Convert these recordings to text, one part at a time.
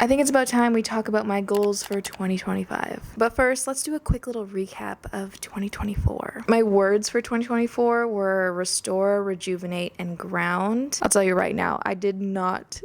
I think it's about time we talk about my goals for 2025. But first, let's do a quick little recap of 2024. My words for 2024 were restore, rejuvenate, and ground. I'll tell you right now, I did not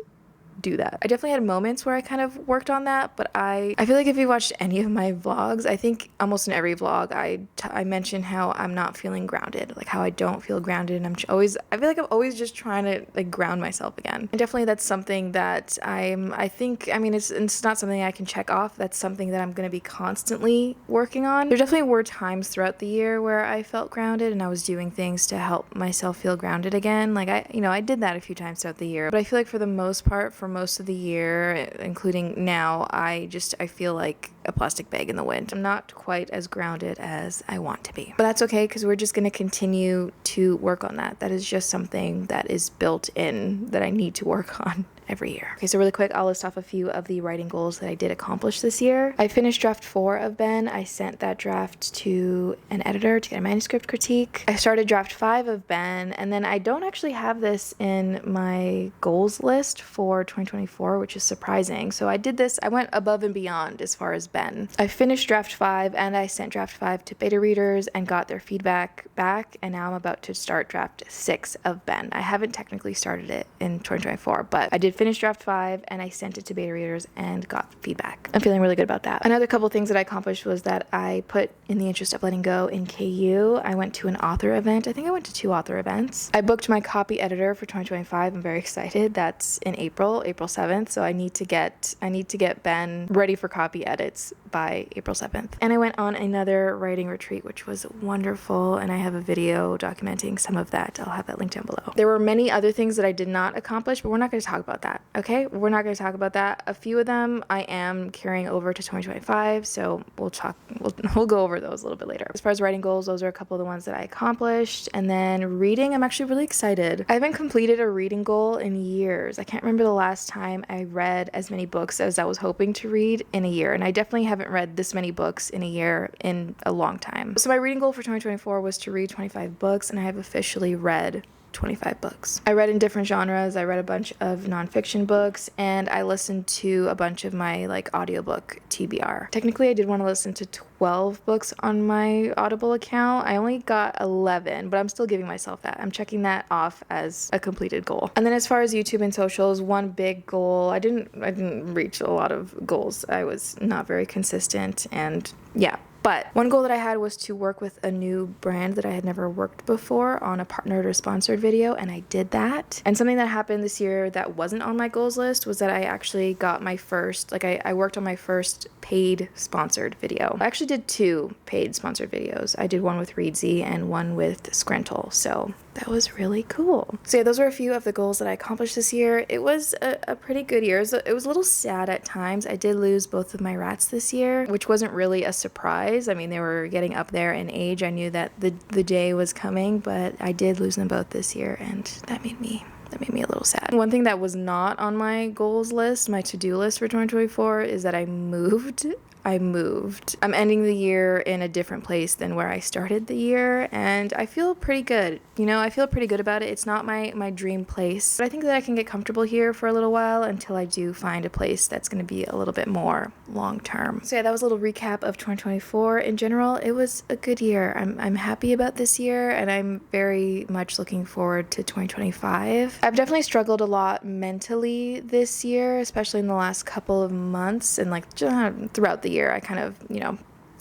do that. I definitely had moments where I kind of worked on that, but I feel like if you watched any of my vlogs, I think almost in every vlog I mention how I'm not feeling grounded, like how I don't feel grounded, and I feel like I'm always just trying to like ground myself again. And definitely that's something that it's not something I can check off. That's something that I'm going to be constantly working on. There definitely were times throughout the year where I felt grounded and I was doing things to help myself feel grounded again. Like I did that a few times throughout the year, but I feel like for the most part, for most of the year, including now, I feel like a plastic bag in the wind. I'm not quite as grounded as I want to be. But that's okay, because we're just going to continue to work on that. That is just something that is built in that I need to work on every year. Okay, so really quick, I'll list off a few of the writing goals that I did accomplish this year. I finished draft 4 of Ben. I sent that draft to an editor to get a manuscript critique. I started draft 5 of Ben, and then I don't actually have this in my goals list for 2024, which is surprising. So I did this, I went above and beyond as far as Ben. I finished draft 5 and I sent draft 5 to beta readers and got their feedback back, and now I'm about to start draft 6 of Ben. I haven't technically started it in 2024, but I did finish draft 5 and I sent it to beta readers and got feedback. I'm feeling really good about that. Another couple things that I accomplished was that I put In the Interest of Letting Go in KU. I went to an author event. I think I went to 2 author events. I booked my copy editor for 2025. I'm very excited. That's in April 7th. So I need to get Ben ready for copy edits by April 7th. And I went on another writing retreat, which was wonderful, and I have a video documenting some of that. I'll have that linked down below. There were many other things that I did not accomplish, but we're not going to talk about that. Okay, we're not going to talk about that. A few of them I am carrying over to 2025, so we'll go over those a little bit later. As far as writing goals, those are a couple of the ones that I accomplished. And then reading, I'm actually really excited. I haven't completed a reading goal in years. I can't remember the last time I read as many books as I was hoping to read in a year, and I definitely haven't read this many books in a year in a long time. So my reading goal for 2024 was to read 25 books, and I have officially read 25 books. I read in different genres. I read a bunch of nonfiction books, and I listened to a bunch of my audiobook TBR. Technically, I did want to listen to 12 books on my Audible account. I only got 11, but I'm still giving myself that. I'm checking that off as a completed goal. And then as far as YouTube and socials, one big goal, I didn't reach a lot of goals. I was not very consistent, and yeah. But one goal that I had was to work with a new brand that I had never worked before on a partnered or sponsored video, and I did that. And something that happened this year that wasn't on my goals list was that I actually got my first, I worked on my first paid sponsored video. I actually did 2 paid sponsored videos. I did one with Reedsy and one with Scrental, so that was really cool. So yeah, those were a few of the goals that I accomplished this year. It was a pretty good year. It was a little sad at times. I did lose both of my rats this year, which wasn't really a surprise. I mean, they were getting up there in age. I knew that the day was coming, but I did lose them both this year, and that made me a little sad. One thing that was not on my goals list, my to-do list for 2024, is that I moved. I'm ending the year in a different place than where I started the year, and I feel pretty good. I feel pretty good about it. It's not my dream place, but I think that I can get comfortable here for a little while until I do find a place that's going to be a little bit more long-term. So yeah, that was a little recap of 2024. In general, it was a good year. I'm happy about this year, and I'm very much looking forward to 2025. I've definitely struggled a lot mentally this year, especially in the last couple of months, and throughout the year I kind of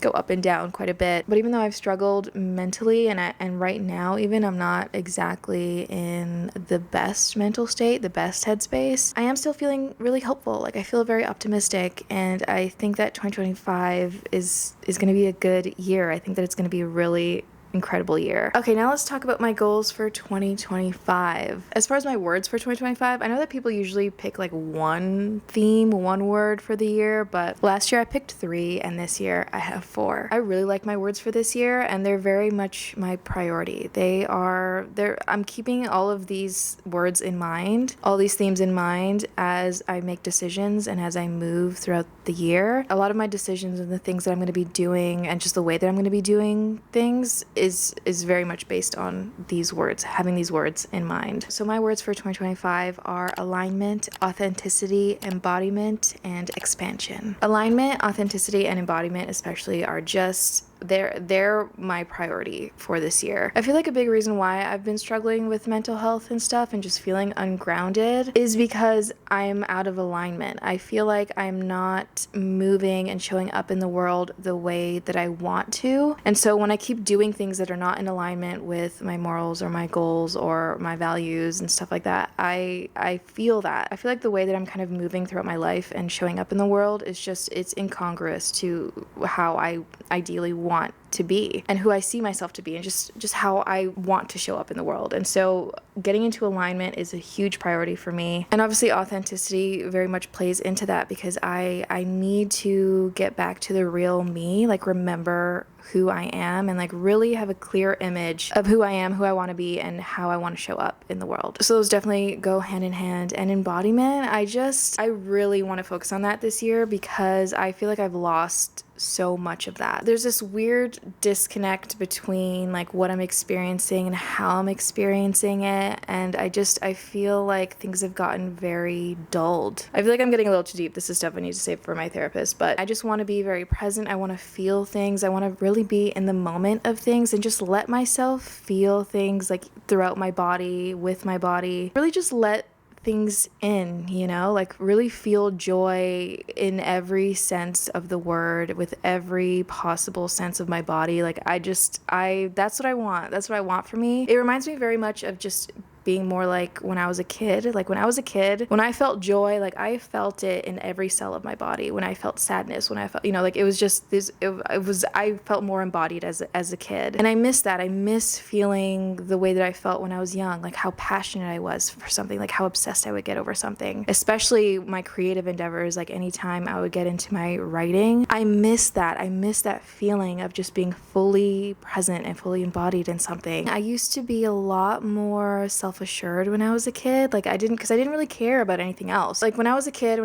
go up and down quite a bit. But even though I've struggled mentally, and right now even I'm not exactly in the best mental state, the best headspace, I am still feeling really hopeful. I feel very optimistic, and I think that 2025 is going to be a good year. I think that it's going to be a really incredible year. Okay, now let's talk about my goals for 2025. As far as my words for 2025, I know that people usually pick one theme, one word for the year, but last year I picked 3 and this year I have 4. I really like my words for this year, and they're very much my priority. I'm keeping all of these words in mind, all these themes in mind as I make decisions and as I move throughout the year. A lot of my decisions and the things that I'm going to be doing and just the way that I'm going to be doing things is very much based on these words, having these words in mind. So my words for 2025 are alignment, authenticity, embodiment, and expansion. Alignment, authenticity, and embodiment especially are just they're my priority for this year. I feel like a big reason why I've been struggling with mental health and stuff and just feeling ungrounded is because I'm out of alignment. I feel like I'm not moving and showing up in the world the way that I want to. And so when I keep doing things that are not in alignment with my morals or my goals or my values and stuff like that, I feel that. I feel like the way that I'm kind of moving throughout my life and showing up in the world is just, it's incongruous to how I ideally want to be and who I see myself to be and just how I want to show up in the world. And so getting into alignment is a huge priority for me. And obviously authenticity very much plays into that because I need to get back to the real me, like remember who I am and like really have a clear image of who I am, who I want to be, and how I want to show up in the world. So those definitely go hand in hand. And embodiment, I really want to focus on that this year because I feel like I've lost so much of that. There's this weird disconnect between like what I'm experiencing and how I'm experiencing it, and I feel like things have gotten very dulled. I feel like I'm getting a little too deep. This is stuff I need to save for my therapist, but I just want to be very present. I want to feel things. I want to really be in the moment of things and just let myself feel things like throughout my body, with my body. Really just let things in, you know, like really feel joy in every sense of the word, with every possible sense of my body. Like that's what I want. That's what I want for me. It reminds me very much of just being more like when I was a kid. Like when I was a kid, when I felt joy, like I felt it in every cell of my body. When I felt sadness, when I felt, you know, like it was just this, I felt more embodied as a kid. And I miss that. I miss feeling the way that I felt when I was young, like how passionate I was for something, like how obsessed I would get over something, especially my creative endeavors. Like anytime I would get into my writing, I miss that. I miss that feeling of just being fully present and fully embodied in something. I used to be a lot more self-assured when I was a kid. Like I didn't really care about anything else. Like when I was a kid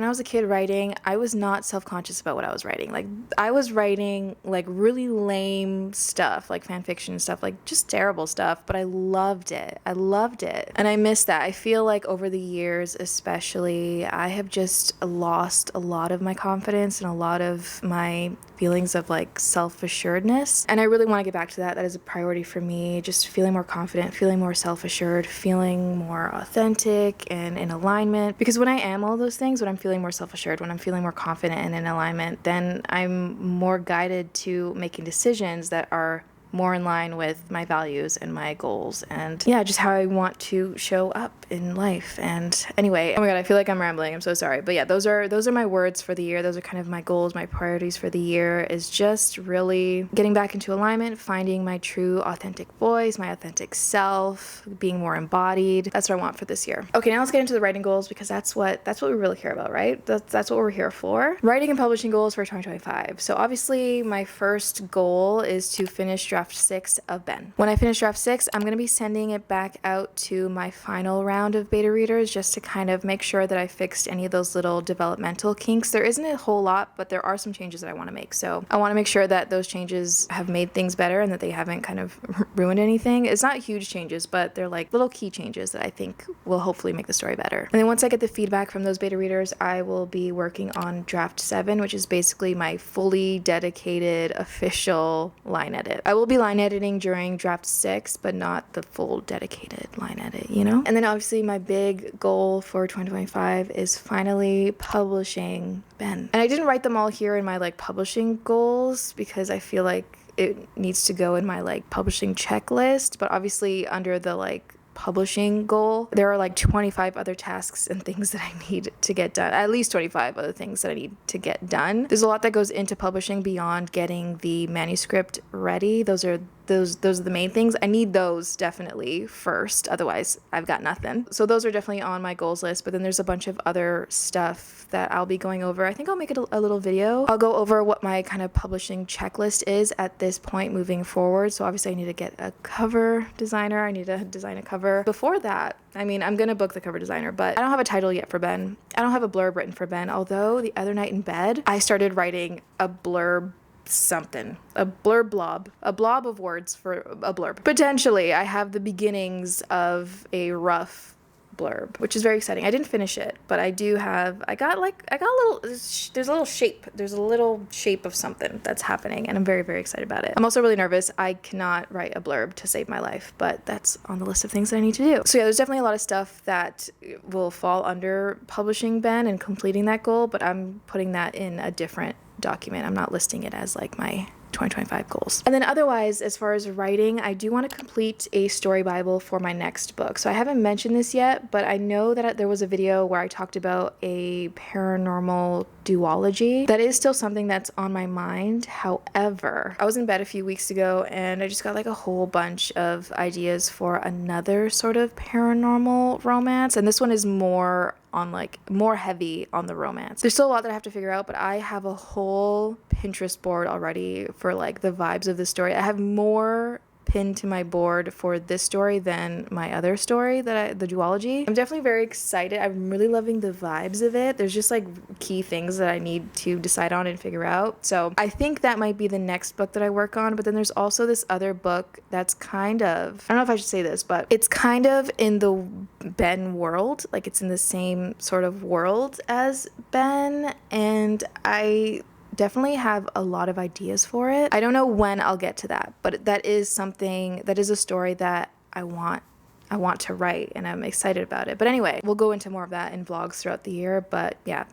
writing, I was not self-conscious about what I was writing. Like I was writing like really lame stuff, like fan fiction stuff, like just terrible stuff, but I loved it. And I miss that. I feel like over the years, especially, I have just lost a lot of my confidence and a lot of my feelings of like self-assuredness. And I really want to get back to that. That is a priority for me. Just feeling more confident, feeling more self-assured, feeling more authentic and in alignment. Because when I am all those things, when I'm feeling more self-assured, when I'm feeling more confident and in alignment, then I'm more guided to making decisions that are more in line with my values and my goals and yeah, just how I want to show up in life. And anyway, oh my god, I feel like I'm rambling. I'm so sorry. But yeah, those are my words for the year. Those are kind of my goals, my priorities for the year, is just really getting back into alignment, finding my true authentic voice, my authentic self, being more embodied. That's what I want for this year. Okay, now let's get into the writing goals because that's what we really care about, right? That's what we're here for. Writing and publishing goals for 2025. So obviously my first goal is to finish draft 6 of Ben. When I finish draft 6, I'm going to be sending it back out to my final round of beta readers just to kind of make sure that I fixed any of those little developmental kinks. There isn't a whole lot, but there are some changes that I want to make. So I want to make sure that those changes have made things better and that they haven't kind of ruined anything. It's not huge changes, but they're like little key changes that I think will hopefully make the story better. And then once I get the feedback from those beta readers, I will be working on draft 7, which is basically my fully dedicated official line edit. I will be line editing during draft 6, but not the full dedicated line edit, you know? And then obviously my big goal for 2025 is finally publishing Ben. And I didn't write them all here in my like publishing goals because I feel like it needs to go in my like publishing checklist, but obviously under the like publishing goal, there are like 25 other tasks and things that I need to get done. At least 25 other things that I need to get done. There's a lot that goes into publishing beyond getting the manuscript ready. Those are the main things. I need those definitely first, otherwise I've got nothing. So those are definitely on my goals list, but then there's a bunch of other stuff that I'll be going over. I think I'll make it a little video. I'll go over what my kind of publishing checklist is at this point moving forward. So obviously I need to get a cover designer. I need to design a cover. Before that, I mean, I'm gonna book the cover designer, but I don't have a title yet for Ben. I don't have a blurb written for Ben, although the other night in bed, I started writing a blurb something. A blob of words for a blurb. Potentially, I have the beginnings of a rough blurb, which is very exciting. I didn't finish it, but I got a little, there's a little shape of something that's happening, and I'm very, very excited about it. I'm also really nervous. I cannot write a blurb to save my life, but that's on the list of things that I need to do. So yeah, there's definitely a lot of stuff that will fall under publishing Ben and completing that goal, but I'm putting that in a different document. I'm not listing it as like my 2025 goals. And then otherwise, as far as writing, I do want to complete a story Bible for my next book. So I haven't mentioned this yet, but I know that there was a video where I talked about a paranormal duology. That is still something that's on my mind. However, I was in bed a few weeks ago and I just got like a whole bunch of ideas for another sort of paranormal romance. And this one is more heavy on the romance. There's still a lot that I have to figure out, but I have a whole Pinterest board already for like the vibes of the story. I have more pinned to my board for this story than my other story, the duology. I'm definitely very excited. I'm really loving the vibes of it. There's just like key things that I need to decide on and figure out. So I think that might be the next book that I work on, but then there's also this other book that's kind of, I don't know if I should say this, but it's kind of in the Ben world. Like it's in the same sort of world as Ben, and I definitely have a lot of ideas for it. I don't know when I'll get to that, but that is a story that I want to write, and I'm excited about it. But anyway, we'll go into more of that in vlogs throughout the year. But yeah,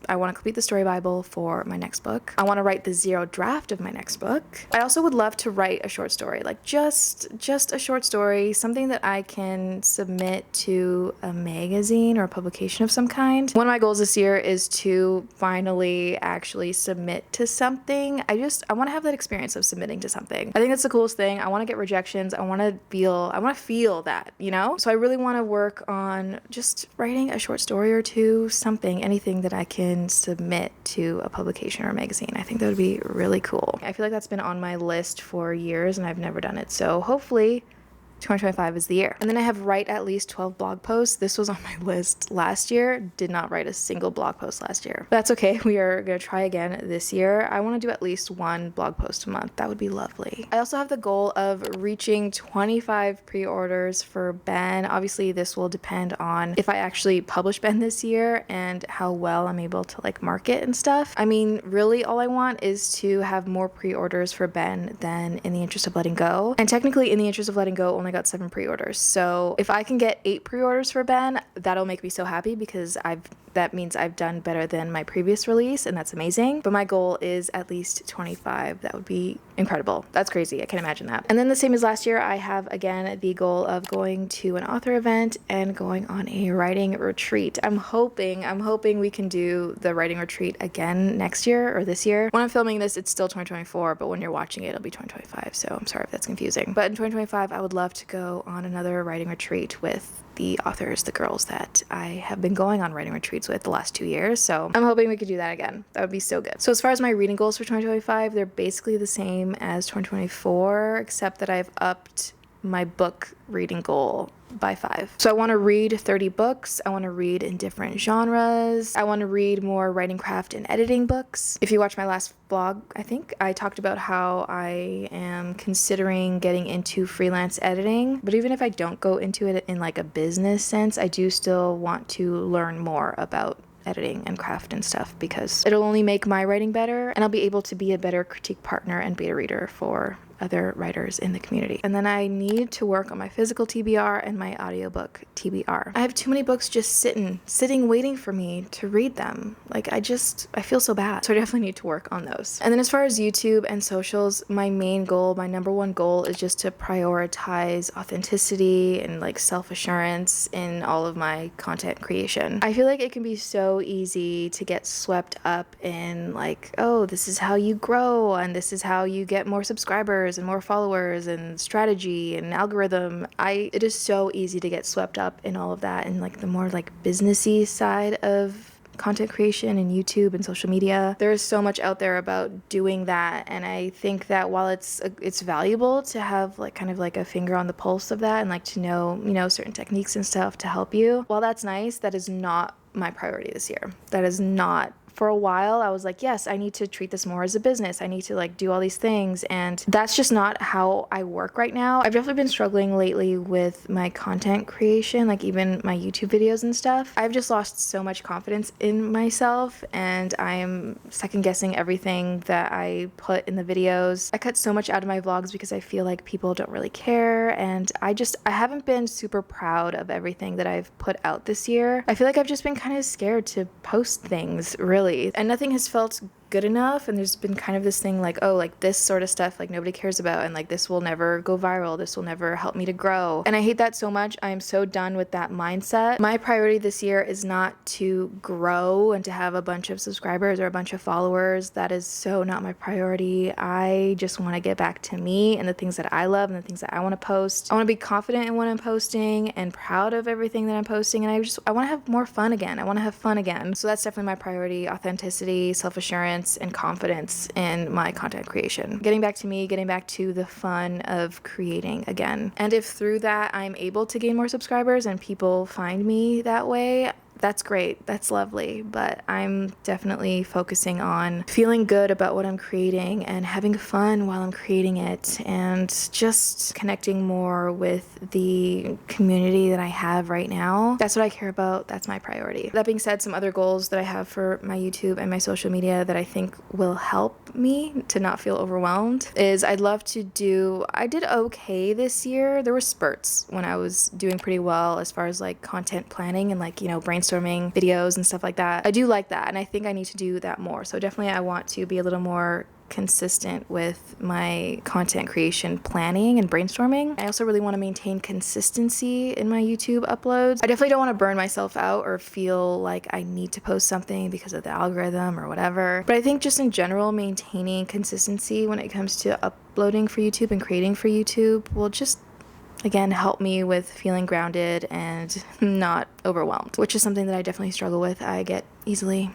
I want to complete the story Bible for my next book. I want to write the 0 draft of my next book. I also would love to write a short story, like just a short story, something that I can submit to a magazine or a publication of some kind. One of my goals this year is to finally actually submit to something. I want to have that experience of submitting to something. I think that's the coolest thing. I want to get rejections. I want to feel that. So I really want to work on just writing a short story or two, anything that I can submit to a publication or a magazine. I think that would be really cool. I feel like that's been on my list for years and I've never done it. So hopefully 2025 is the year. And then I have write at least 12 blog posts. This was on my list last year. Did not write a single blog post last year. That's okay. We are going to try again this year. I want to do at least 1 blog post a month. That would be lovely. I also have the goal of reaching 25 pre-orders for Ben. Obviously, this will depend on if I actually publish Ben this year and how well I'm able to like market and stuff. I mean, really all I want is to have more pre-orders for Ben than In the Interest of Letting Go. And technically, In the Interest of Letting Go only got 7 pre-orders. So if I can get 8 pre-orders for Ben, that'll make me so happy because that means I've done better than my previous release, and that's amazing. But my goal is at least 25. That would be incredible. That's crazy. I can't imagine that. And then the same as last year, I have again the goal of going to an author event and going on a writing retreat. I'm hoping we can do the writing retreat again next year or this year. When I'm filming this, it's still 2024, but when you're watching it, it'll be 2025. So I'm sorry if that's confusing. But in 2025, I would love to go on another writing retreat with the authors, the girls that I have been going on writing retreats with the last 2 years. So I'm hoping we could do that again. That would be so good. So as far as my reading goals for 2025, they're basically the same as 2024, except that I've upped my book reading goal by 5. So I want to read 30 books. I want to read in different genres. I want to read more writing, craft, and editing books. If you watch my last vlog, I think I talked about how I am considering getting into freelance editing. But even if I don't go into it in like a business sense, I do still want to learn more about editing and craft and stuff because it'll only make my writing better, and I'll be able to be a better critique partner and beta reader for other writers in the community. And then I need to work on my physical TBR and my audiobook TBR. I have too many books just sitting waiting for me to read them. Like I feel so bad. So I definitely need to work on those. And then as far as YouTube and socials, my number one goal is just to prioritize authenticity and like self-assurance in all of my content creation. I feel like it can be so easy to get swept up in like, oh, this is how you grow and this is how you get more subscribers and more followers and strategy and algorithm. It is so easy to get swept up in all of that and like the more like businessy side of content creation and YouTube and social media. There is so much out there about doing that, and I think that while it's valuable to have like kind of like a finger on the pulse of that and like to know certain techniques and stuff to help you, while that's nice, that is not my priority this year. That is not for a while I was like, yes, I need to treat this more as a business. I need to like do all these things, and that's just not how I work right now. I've definitely been struggling lately with my content creation, like even my YouTube videos and stuff. I've just lost so much confidence in myself, and I am second guessing everything that I put in the videos. I cut so much out of my vlogs because I feel like people don't really care, and I haven't been super proud of everything that I've put out this year. I feel like I've just been kind of scared to post things, really, and nothing has felt good enough, and there's been kind of this thing like, oh, like this sort of stuff like nobody cares about, and like this will never go viral, this will never help me to grow, and I hate that so much. I am so done with that mindset. My priority this year is not to grow and to have a bunch of subscribers or a bunch of followers. That is so not my priority. I just want to get back to me and the things that I love and the things that I want to post. I want to be confident in what I'm posting and proud of everything that I'm posting, and I want to have more fun again. I want to have fun again. So that's definitely my priority: authenticity, self-assurance, and confidence in my content creation. Getting back to me, getting back to the fun of creating again. And if through that I'm able to gain more subscribers and people find me that way, that's great, that's lovely, but I'm definitely focusing on feeling good about what I'm creating and having fun while I'm creating it, and just connecting more with the community that I have right now. That's what I care about. That's my priority. That being said, some other goals that I have for my YouTube and my social media that I think will help me to not feel overwhelmed is I did okay this year. There were spurts when I was doing pretty well as far as like content planning and like, brainstorming videos and stuff like that. I do like that, and I think I need to do that more. So definitely I want to be a little more consistent with my content creation planning and brainstorming. I also really want to maintain consistency in my YouTube uploads. I definitely don't want to burn myself out or feel like I need to post something because of the algorithm or whatever. But I think just in general, maintaining consistency when it comes to uploading for YouTube and creating for YouTube will just again help me with feeling grounded and not overwhelmed, which is something that I definitely struggle with. I get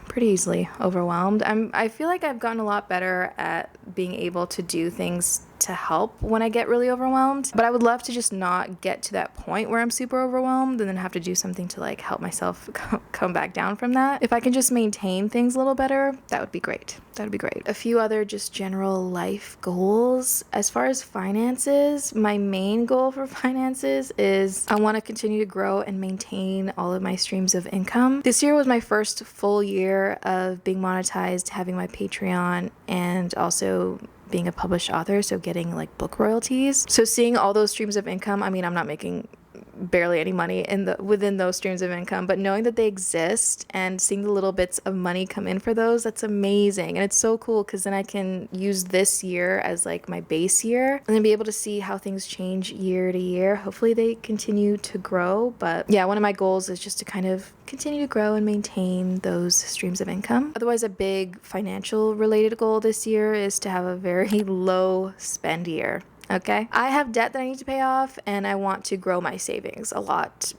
pretty easily overwhelmed. I feel like I've gotten a lot better at being able to do things to help when I get really overwhelmed, but I would love to just not get to that point where I'm super overwhelmed and then have to do something to like help myself come back down from that. If I can just maintain things a little better, that would be great. That would be great. A few other just general life goals. As far as finances, my main goal for finances is I want to continue to grow and maintain all of my streams of income. This year was my first full year of being monetized, having my Patreon, and also being a published author, so getting like book royalties. So seeing all those streams of income, I mean, I'm not making barely any money within those streams of income, but knowing that they exist and seeing the little bits of money come in for those, that's amazing. And it's so cool because then I can use this year as like my base year and then be able to see how things change year to year. Hopefully they continue to grow, but yeah, one of my goals is just to kind of continue to grow and maintain those streams of income. Otherwise, a big financial related goal this year is to have a very low spend year. Okay, I have debt that I need to pay off, and I want to grow my savings a lot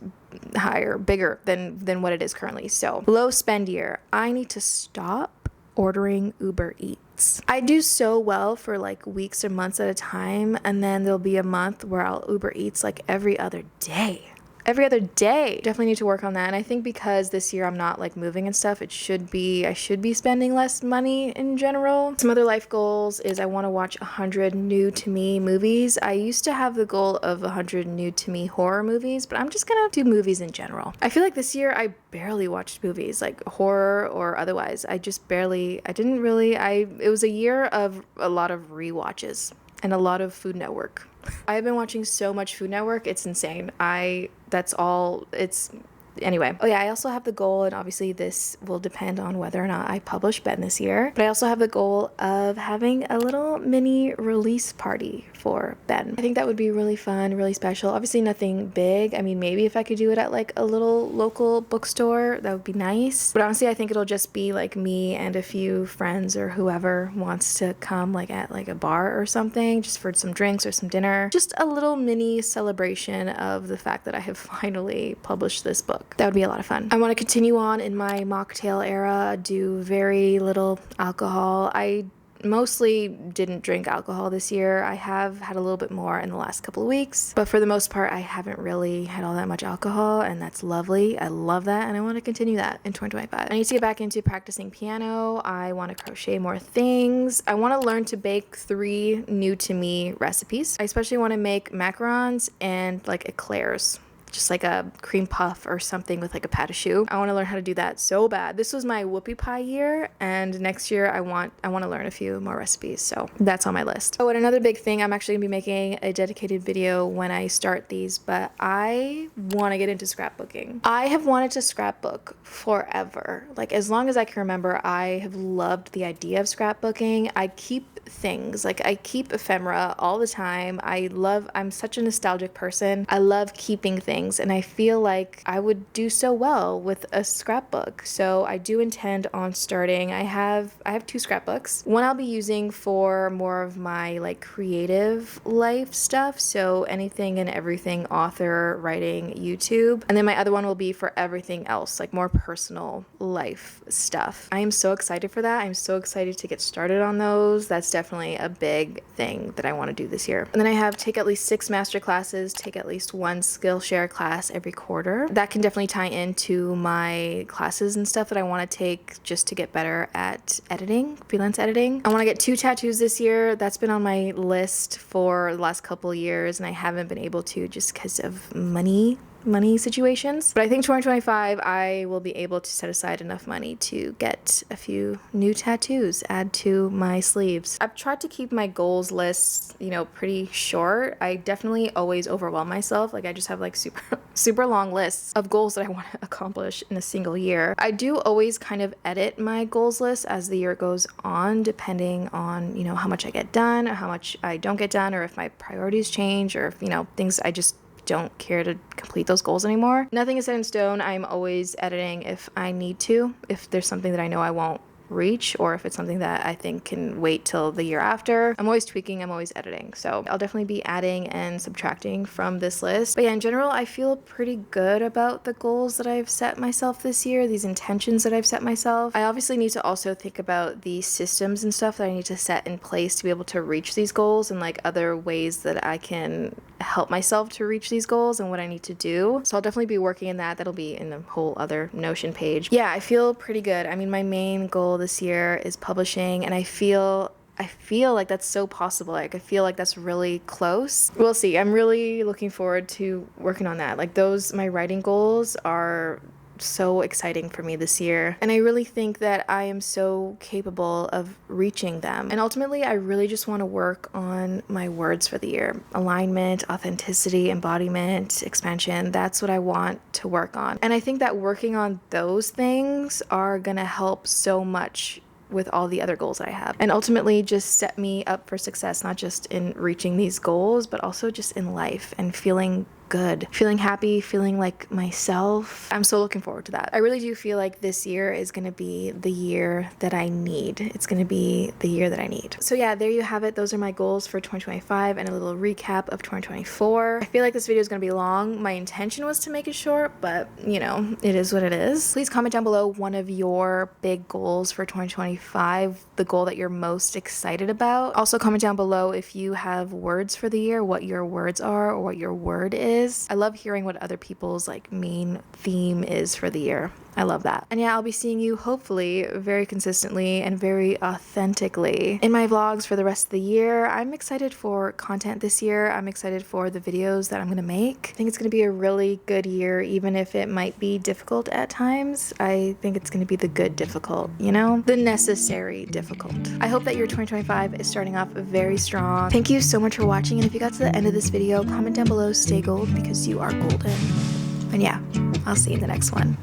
higher, bigger than what it is currently. So low spend year. I need to stop ordering Uber Eats. I do so well for like weeks or months at a time, and then there'll be a month where I'll Uber Eats like every other day. Definitely need to work on that. And I think because this year I'm not like moving and stuff, I should be spending less money in general. Some other life goals is I want to watch 100 new to me movies. I used to have the goal of 100 new to me horror movies, but I'm just gonna do movies in general. I feel like this year I barely watched movies, like horror or otherwise. It was a year of a lot of rewatches and a lot of Food Network. I've been watching so much Food Network, it's insane. Anyway. Oh yeah, I also have the goal, and obviously this will depend on whether or not I publish Ben this year, but I also have the goal of having a little mini release party for Ben. I think that would be really fun, really special. Obviously nothing big. I mean, maybe if I could do it at like a little local bookstore, that would be nice. But honestly, I think it'll just be like me and a few friends or whoever wants to come, like at like a bar or something, just for some drinks or some dinner. Just a little mini celebration of the fact that I have finally published this book. That would be a lot of fun. I want to continue on in my mocktail era, do very little alcohol. I mostly didn't drink alcohol this year. I have had a little bit more in the last couple of weeks, but for the most part, I haven't really had all that much alcohol, and that's lovely. I love that, and I want to continue that in 2025. I need to get back into practicing piano. I want to crochet more things. I want to learn to bake 3 new to me recipes. I especially want to make macarons and like eclairs, just like a cream puff or something with like a pâte à choux. I want to learn how to do that so bad. This was my whoopie pie year, and next year I want to learn a few more recipes, so that's on my list. Oh, and another big thing, I'm actually gonna be making a dedicated video when I start these, but I want to get into scrapbooking. I have wanted to scrapbook forever. Like, as long as I can remember, I have loved the idea of scrapbooking. I keep things, like I keep ephemera all the time. I'm such a nostalgic person. I love keeping things, and I feel like I would do so well with a scrapbook. So I do intend on starting. I have 2 scrapbooks. One I'll be using for more of my like creative life stuff, so anything and everything, author, writing, YouTube. And then my other one will be for everything else, like more personal life stuff. I am so excited for that. I'm so excited to get started on those. That's definitely a big thing that I want to do this year. And then I have take at least 6 master classes, take at least 1 Skillshare class every quarter. That can definitely tie into my classes and stuff that I want to take just to get better at editing, freelance editing. I want to get 2 tattoos this year. That's been on my list for the last couple years, and I haven't been able to just because of money situations. But I think 2025 I will be able to set aside enough money to get a few new tattoos, add to my sleeves. I've tried to keep my goals lists, pretty short. I definitely always overwhelm myself. Like, I just have like super long lists of goals that I want to accomplish in a single year. I do always kind of edit my goals list as the year goes on, depending on, how much I get done or how much I don't get done, or if my priorities change, or if, things I just don't care to complete those goals anymore. Nothing is set in stone. I'm always editing if I need to, if there's something that I know I won't reach, or if it's something that I think can wait till the year after. I'm always tweaking, I'm always editing. So I'll definitely be adding and subtracting from this list. But yeah, in general, I feel pretty good about the goals that I've set myself this year, these intentions that I've set myself. I obviously need to also think about the systems and stuff that I need to set in place to be able to reach these goals, and like other ways that I can help myself to reach these goals and what I need to do. So I'll definitely be working in that. That'll be in the whole other Notion page. Yeah, I feel pretty good. I mean, my main goal this year is publishing, and I feel like that's so possible. Like, I feel like that's really close. We'll see. I'm really looking forward to working on that. Like, my writing goals are so exciting for me this year, and I really think that I am so capable of reaching them. And ultimately, I really just want to work on my words for the year. Alignment, authenticity, embodiment, expansion. That's what I want to work on. And I think that working on those things are gonna help so much with all the other goals that I have, and ultimately just set me up for success, not just in reaching these goals, but also just in life and feeling good, feeling happy, feeling like myself. I'm so looking forward to that. I really do feel like this year is going to be the year that I need. It's going to be the year that I need. So yeah, there you have it. Those are my goals for 2025 and a little recap of 2024. I feel like this video is going to be long. My intention was to make it short, but it is what it is. Please comment down below one of your big goals for 2025, the goal that you're most excited about. Also comment down below if you have words for the year, what your words are or what your word is. I love hearing what other people's main theme is for the year. I love that. And yeah, I'll be seeing you hopefully very consistently and very authentically in my vlogs for the rest of the year. I'm excited for content this year. I'm excited for the videos that I'm gonna make. I think it's gonna be a really good year, even if it might be difficult at times. I think it's gonna be the good difficult, the necessary difficult. I hope that your 2025 is starting off very strong. Thank you so much for watching, and if you got to the end of this video, comment down below, stay gold, because you are golden. And yeah, I'll see you in the next one.